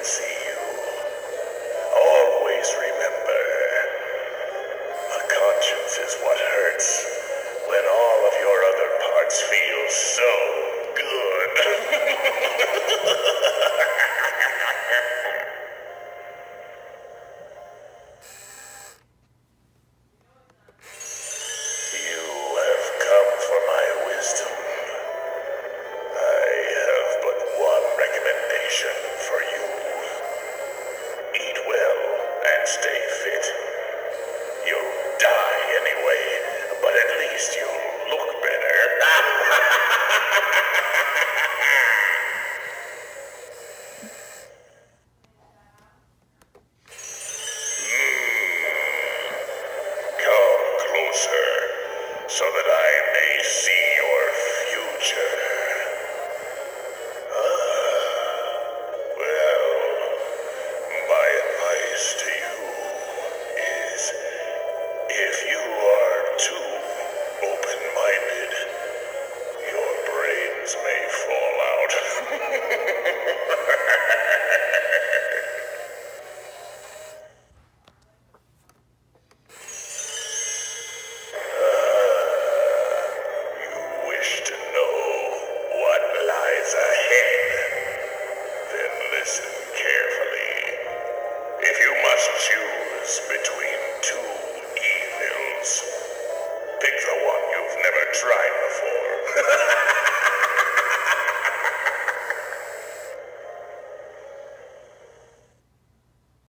see you. Always remember, a conscience is what hurts when all of your other parts feel so good. You have come for my wisdom. I have but one recommendation.